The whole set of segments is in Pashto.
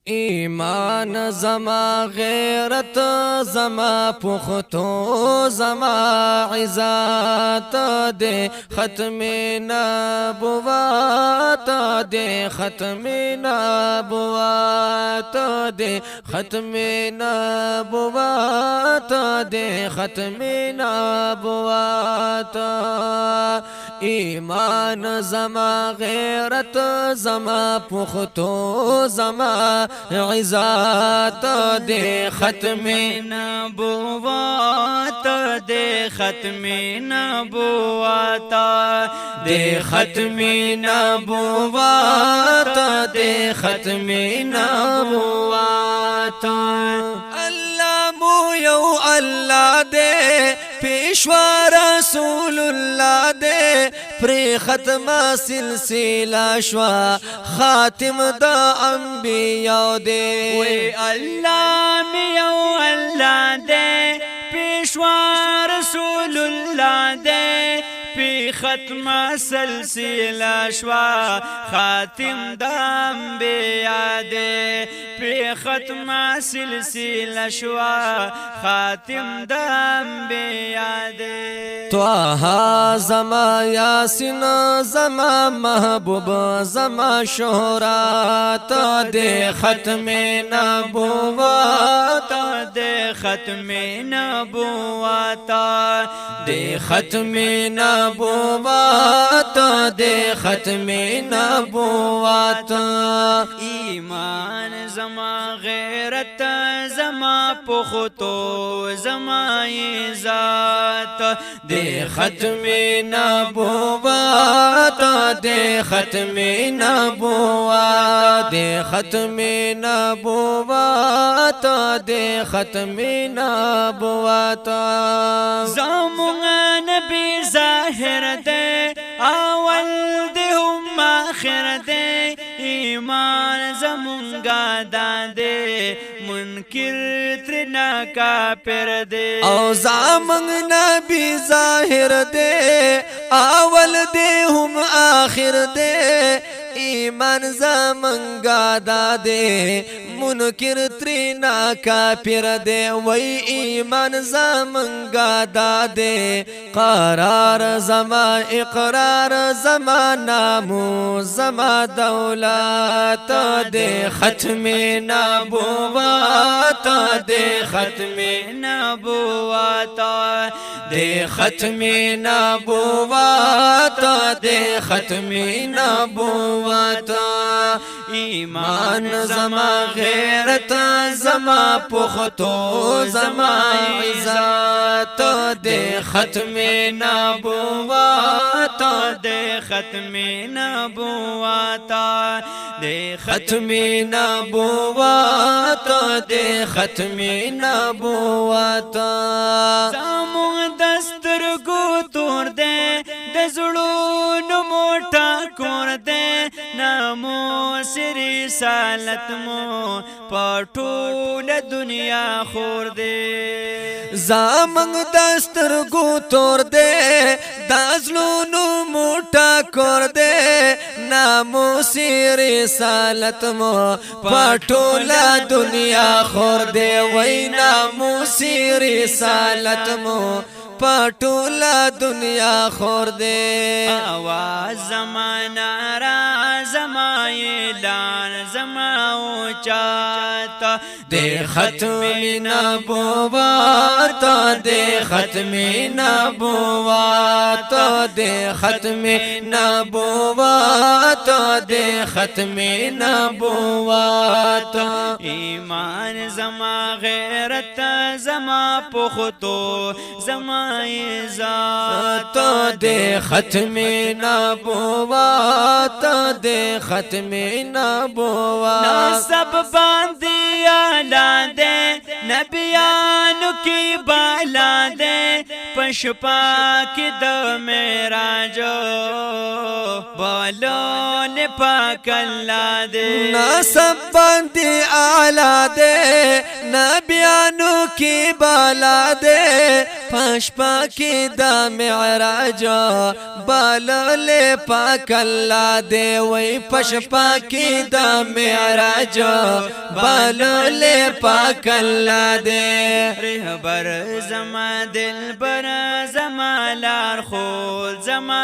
ایمان زما غیرت زما پختو زما عزت دے ختم نبوت دے ختم نبوت دے ختم نبوت دے ختم نبوت ایمان زما غیرت زما پختو زما عزت دے ختم نبوت دے ختم نبوت دے ختم نبوت دے ختم نبوت اللہ مو یو اللہ دے پیشوا رسول اللہ دے پری ختم سلسلہ شوا خاتم دا انبیاء دے وی اللہ میو اللہ دے پیشوا رسول اللہ دے پی ختم سلسلہ شوا خاتم دا انبیاء دے پی ختم سلسلہ شوا خاتم دا انبیاء دے طه زما یاسین زما محبوب زما شهرت دے ختم نبوت دے ختم نبوت دے ختم نبوت دے ختم نبوت ایمان زما غیرت زما پختو زما عزت دے ختم نبوت دے ختم نبوت دے ختم نبوت دے ختم نبوت زمون نبی ظاہر دے اول دے ہم آخر دے ایمان زمونگا دادے منکر ترنا کافر دے او زامن نبی ظاہر دے اول دے ہم آخر دے ایمان زمنگا دادے منکر ترینا کافر دے وی ایمان زمنگا دادے قرار زما اقرار زما نامو زما دولت دے ختم نبوت دے ختم نبوت دے ختم نبوت دے ختم نبوت ایمان زما غیرت زما پختو زما عزت دے ختم نبوت دے ختم نبوت دے ختم نبوت دے ختم نبوت زمون دستر گو تور دے دزڑون موٹا کور دے نامو سری سالت مو پٹول دنیا خور دے زامنگ دستر گو تور دے دازلونو موٹا کور دے نامو سری سالت مو پٹولا دنیا خور دے وی نامو سری سالت مو پٹولا دنیا خور دے آواز زمانہ را زما اعلان زما اوچات دے ختم نبوت دے ختم نبوت دے ختم نبوت دے ختم نبوت ایمان زما غیرت زما پختو زما عزت دے ختم نبوت دے ختم نبوت نسب باندی آلا دے نبیانو کی بالا دے پشپا کی دا میرا جو بالون پاک اللہ دے نسب باندی آلا دے نبیانو کی بالا دے پشپا کی دا معراج بالول پاک اللہ دے وی پشپا کی دا معراج بالول پاک اللہ دے رہبر زما دلبر زما لار خود زما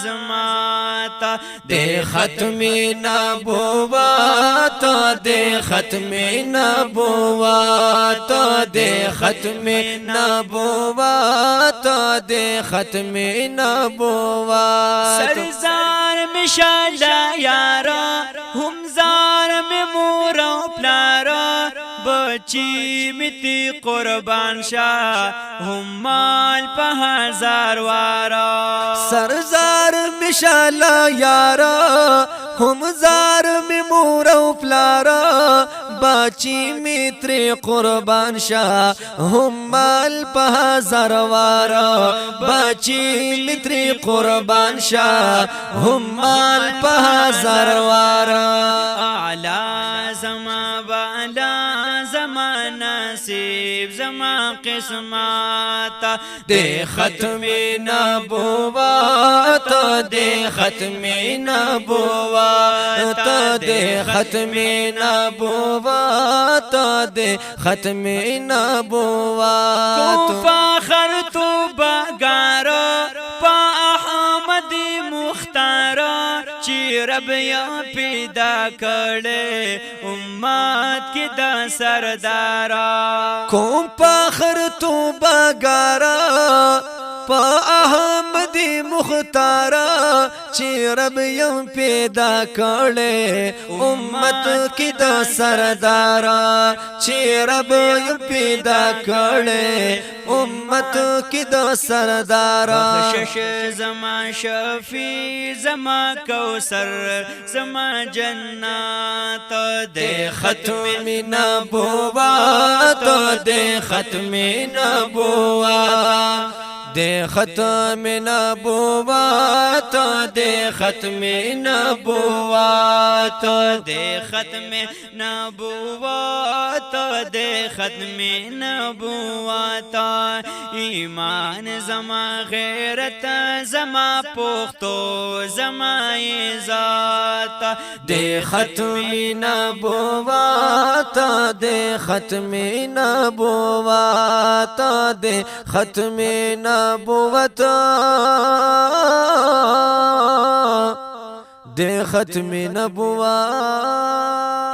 زماتا دے ختمی نبوات دے ختمی نبوات دے ختمی نبوات دے ختمی نبوات سرزار میں شالا یارا ہم زار میں مورا پلارا بچی متی قربان شاہ ہم مال پہ ہزار وارا سرزار مشالا یارا ہم زار میں مورو پلارا باچی میتری قربان شاہ ہم مال پہ زروارا باچی میتری قربان شاہ ہم مال پہ زروارا اعلی زما بالا زما نصیب زما قسمات دے ختم نبوات دے ختم نبوات دے ختم نبوات دے ختم نبوات فاخر تو بگارا پا احمد مختارا چی رب یا پیدا کڑے امت کی دا سردارا کوم پاخر تو بگارا پا احمدی مختارا چی رب یم پیدا کڑے امت کی دا سردارا چی رب یم پیدا کڑے امت کی دا سردارا بخشش زما شفیع زما کوثر زما جنات دے ختم نبوات دے ختم نبوات دے ختم نبوات دے ختم نبوات دے ختم نبوات دے ختم نبوات ایمان زما غیرت زما پختو زما عزت دے ختم نبوات دے ختم نبوات دے ختم نبوت دے ختم نبوات